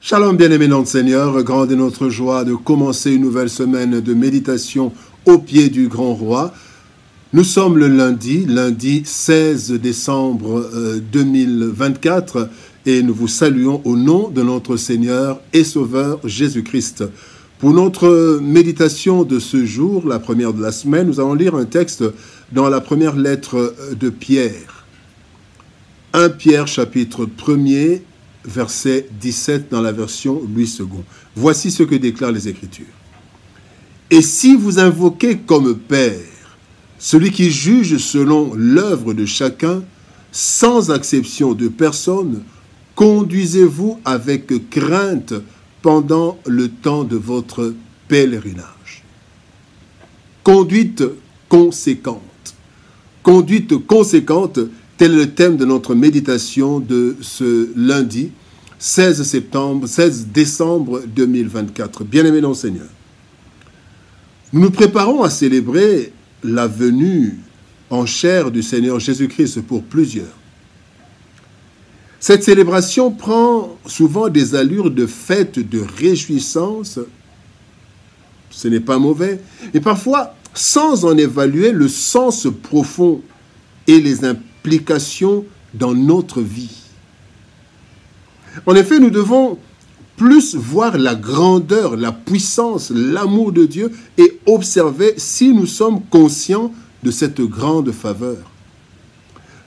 Shalom bien-aimés dans le Seigneur, grande est notre joie de commencer une nouvelle semaine de méditation au pied du grand roi. Nous sommes le lundi 16 décembre 2024 et nous vous saluons au nom de notre Seigneur et Sauveur Jésus-Christ. Pour notre méditation de ce jour, la première de la semaine, nous allons lire un texte dans la première lettre de Pierre. 1 Pierre chapitre 1er, verset 17 dans la version Louis II. Voici ce que déclarent les Écritures. « Et si vous invoquez comme Père celui qui juge selon l'œuvre de chacun, sans exception de personne, conduisez-vous avec crainte pendant le temps de votre pèlerinage. » Conduite conséquente. Conduite conséquente, tel est le thème de notre méditation de ce lundi, 16 décembre 2024. Bien-aimés dans le Seigneur, nous nous préparons à célébrer la venue en chair du Seigneur Jésus-Christ pour plusieurs. Cette célébration prend souvent des allures de fête, de réjouissance. Ce n'est pas mauvais, mais parfois sans en évaluer le sens profond et les implications dans notre vie. En effet, nous devons plus voir la grandeur, la puissance, l'amour de Dieu et observer si nous sommes conscients de cette grande faveur.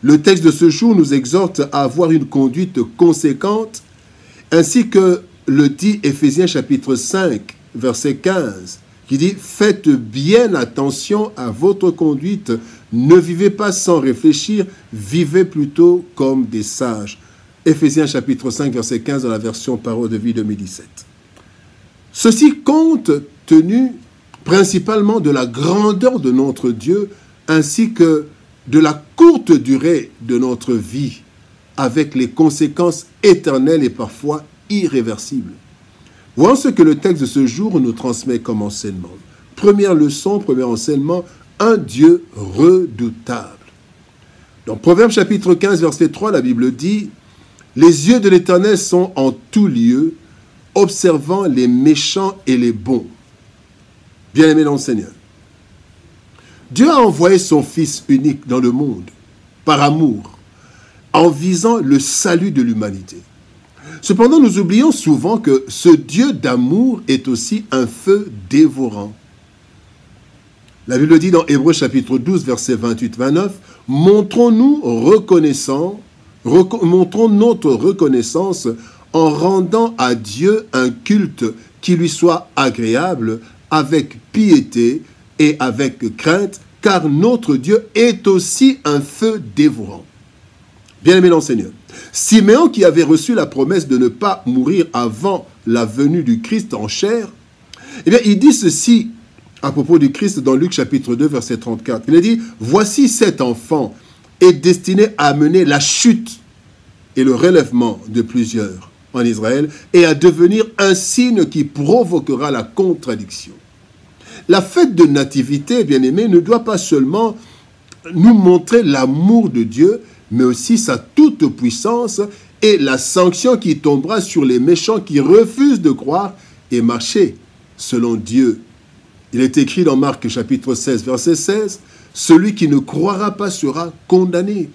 Le texte de ce jour nous exhorte à avoir une conduite conséquente, ainsi que le dit Éphésiens chapitre 5, verset 15, qui dit « Faites bien attention à votre conduite, ne vivez pas sans réfléchir, vivez plutôt comme des sages. » Éphésiens chapitre 5, verset 15 dans la version Parole de vie 2017. Ceci compte tenu principalement de la grandeur de notre Dieu ainsi que de la courte durée de notre vie avec les conséquences éternelles et parfois irréversibles. Voyons ce que le texte de ce jour nous transmet comme enseignement. Première leçon, premier enseignement, un Dieu redoutable. Dans Proverbe chapitre 15, verset 3, la Bible dit « Les yeux de l'Éternel sont en tout lieu, observant les méchants et les bons. » Bien-aimés dans le Seigneur, Dieu a envoyé son Fils unique dans le monde, par amour, en visant le salut de l'humanité. Cependant, nous oublions souvent que ce Dieu d'amour est aussi un feu dévorant. La Bible dit dans Hébreux chapitre 12, verset 28-29, « Montrons notre reconnaissance en rendant à Dieu un culte qui lui soit agréable, avec piété et avec crainte, car notre Dieu est aussi un feu dévorant. » Bien-aimé dans le Seigneur, Siméon, qui avait reçu la promesse de ne pas mourir avant la venue du Christ en chair, eh bien, il dit ceci à propos du Christ dans Luc chapitre 2, verset 34. Il a dit « Voici cet enfant est destiné à amener la chute et le relèvement de plusieurs en Israël et à devenir un signe qui provoquera la contradiction. » La fête de nativité, bien-aimés, ne doit pas seulement nous montrer l'amour de Dieu, mais aussi sa toute-puissance et la sanction qui tombera sur les méchants qui refusent de croire et marcher selon Dieu. Il est écrit dans Marc chapitre 16, verset 16, « Celui qui ne croira pas sera condamné. »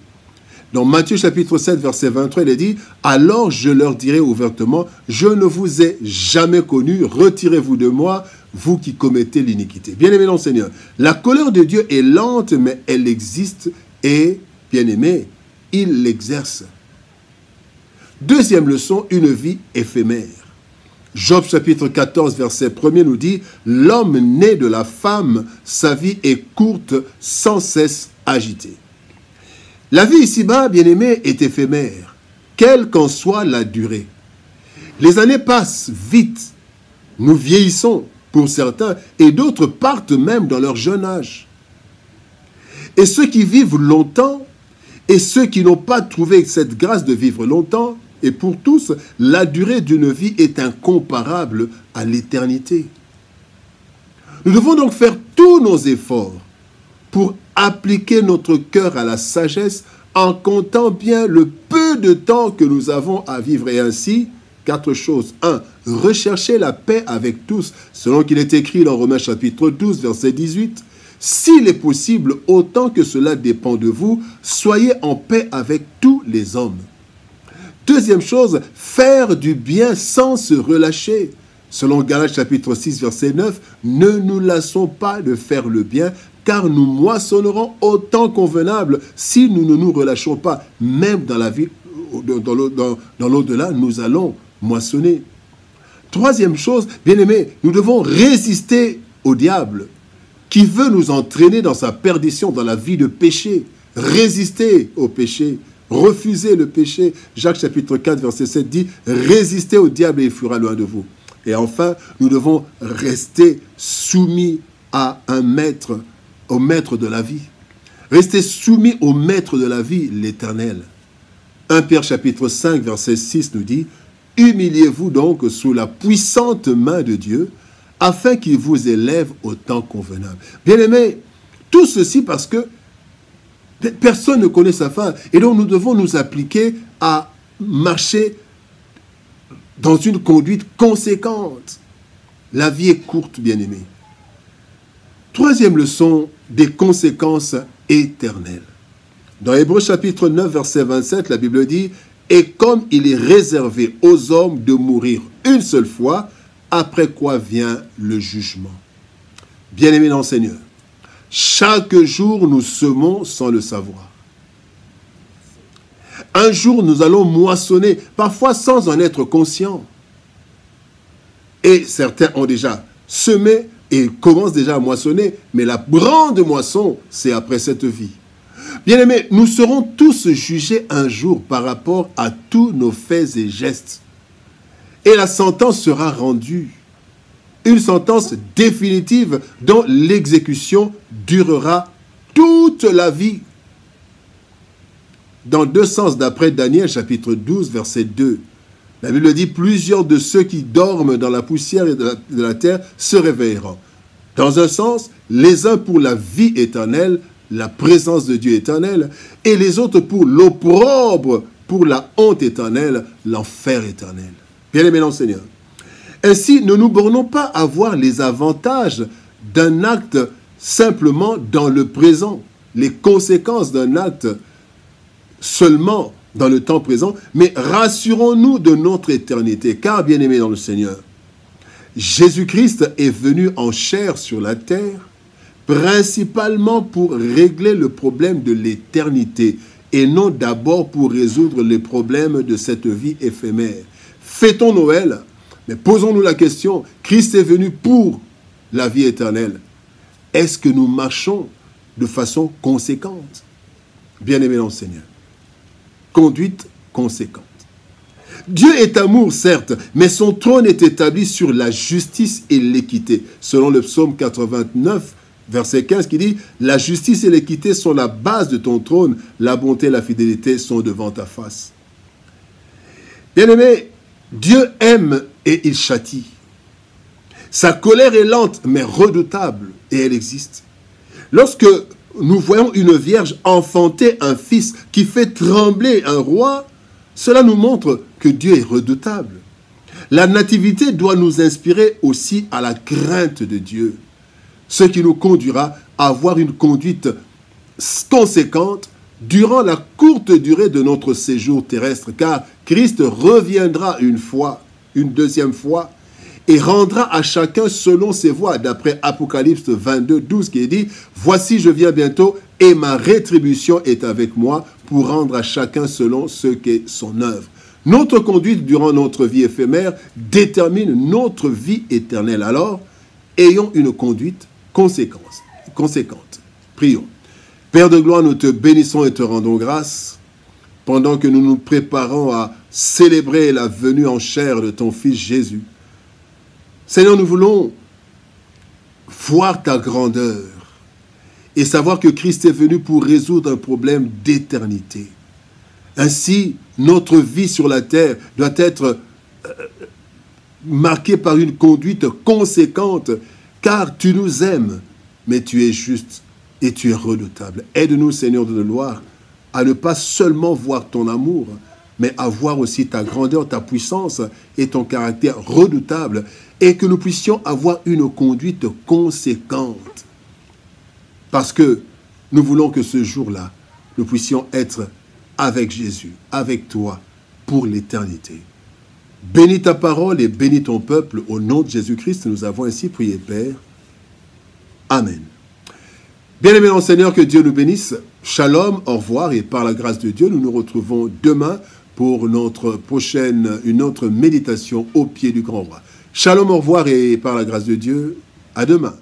Dans Matthieu chapitre 7, verset 23, il est dit « Alors je leur dirai ouvertement, je ne vous ai jamais connu, retirez-vous de moi, vous qui commettez l'iniquité. » Bien-aimé dans le Seigneur, la colère de Dieu est lente, mais elle existe et, bien-aimé, il l'exerce. Deuxième leçon, une vie éphémère. Job chapitre 14, verset 1er nous dit « L'homme né de la femme, sa vie est courte, sans cesse agitée. » La vie ici-bas, bien-aimé, est éphémère, quelle qu'en soit la durée. Les années passent vite, nous vieillissons pour certains, et d'autres partent même dans leur jeune âge. Et ceux qui vivent longtemps, et ceux qui n'ont pas trouvé cette grâce de vivre longtemps, et pour tous, la durée d'une vie est incomparable à l'éternité. Nous devons donc faire tous nos efforts pour appliquer notre cœur à la sagesse en comptant bien le peu de temps que nous avons à vivre et ainsi 4 choses. 1. Recherchez la paix avec tous, selon qu'il est écrit dans Romains chapitre 12, verset 18. S'il est possible, autant que cela dépend de vous, soyez en paix avec tous les hommes. Deuxième chose, faire du bien sans se relâcher. Selon Galates chapitre 6, verset 9, ne nous lassons pas de faire le bien, car nous moissonnerons autant convenable si nous ne nous relâchons pas. Même dans la vie, dans l'au-delà, nous allons moissonner. Troisième chose, bien-aimés, nous devons résister au diable qui veut nous entraîner dans sa perdition, dans la vie de péché. Résister au péché, refuser le péché. Jacques chapitre 4, verset 7 dit « Résistez au diable et il fuira loin de vous ». Et enfin, nous devons rester soumis à un maître, au maître de la vie. Rester soumis au maître de la vie, l'Éternel. 1 Pierre chapitre 5, verset 6 nous dit « Humiliez-vous donc sous la puissante main de Dieu, afin qu'il vous élève au temps convenable. » Bien-aimés, tout ceci parce que personne ne connaît sa fin. Et donc nous devons nous appliquer à marcher dans une conduite conséquente. La vie est courte, bien-aimés. Troisième leçon, des conséquences éternelles. Dans Hébreux chapitre 9, verset 27, la Bible dit « Et comme il est réservé aux hommes de mourir une seule fois, après quoi vient le jugement. » Bien-aimés dans le Seigneur, chaque jour nous semons sans le savoir. Un jour nous allons moissonner, parfois sans en être conscients. Et certains ont déjà semé et commencent déjà à moissonner, mais la grande moisson, c'est après cette vie. Bien-aimés, nous serons tous jugés un jour par rapport à tous nos faits et gestes. Et la sentence sera rendue. Une sentence définitive dont l'exécution durera toute la vie. Dans 2 sens, d'après Daniel, chapitre 12, verset 2, la Bible dit « Plusieurs de ceux qui dorment dans la poussière de la terre se réveilleront. » Dans un sens, les uns pour la vie éternelle, la présence de Dieu éternelle, et les autres pour l'opprobre, pour la honte éternelle, l'enfer éternel. Bien-aimés dans le Seigneur. Ainsi, ne nous bornons pas à voir les avantages d'un acte simplement dans le présent, les conséquences d'un acte seulement dans le temps présent, mais rassurons-nous de notre éternité, car, bien-aimés dans le Seigneur, Jésus-Christ est venu en chair sur la terre, principalement pour régler le problème de l'éternité, et non d'abord pour résoudre les problèmes de cette vie éphémère. Fêtons Noël, mais posons-nous la question, Christ est venu pour la vie éternelle. Est-ce que nous marchons de façon conséquente? Bien-aimés dans le Seigneur. Conduite conséquente. Dieu est amour, certes, mais son trône est établi sur la justice et l'équité. Selon le psaume 89, verset 15, qui dit « La justice et l'équité sont la base de ton trône, la bonté et la fidélité sont devant ta face. » Bien-aimés, Dieu aime et il châtie. Sa colère est lente, mais redoutable, et elle existe. Lorsque nous voyons une vierge enfanter un fils qui fait trembler un roi, cela nous montre que Dieu est redoutable. La nativité doit nous inspirer aussi à la crainte de Dieu, ce qui nous conduira à avoir une conduite conséquente durant la courte durée de notre séjour terrestre, car Christ reviendra une fois, une deuxième fois, et rendra à chacun selon ses voies, d'après Apocalypse 22, 12, qui est dit « Voici, je viens bientôt, et ma rétribution est avec moi, pour rendre à chacun selon ce qu'est son œuvre. » Notre conduite durant notre vie éphémère détermine notre vie éternelle. Alors, ayons une conduite conséquente. Prions. Père de gloire, nous te bénissons et te rendons grâce pendant que nous nous préparons à célébrer la venue en chair de ton Fils Jésus. Seigneur, nous voulons voir ta grandeur et savoir que Christ est venu pour résoudre un problème d'éternité. Ainsi, notre vie sur la terre doit être marquée par une conduite conséquente, car tu nous aimes, mais tu es juste et tu es redoutable. Aide-nous, Seigneur de gloire, à ne pas seulement voir ton amour, mais à voir aussi ta grandeur, ta puissance et ton caractère redoutable, et que nous puissions avoir une conduite conséquente. Parce que nous voulons que ce jour-là, nous puissions être avec Jésus, avec toi, pour l'éternité. Bénis ta parole et bénis ton peuple. Au nom de Jésus-Christ, nous avons ainsi prié, Père. Amen. Bien-aimés dans le Seigneur, que Dieu nous bénisse. Shalom, au revoir, et par la grâce de Dieu, nous nous retrouvons demain pour une autre méditation au pied du grand roi. Shalom, au revoir, et par la grâce de Dieu, à demain.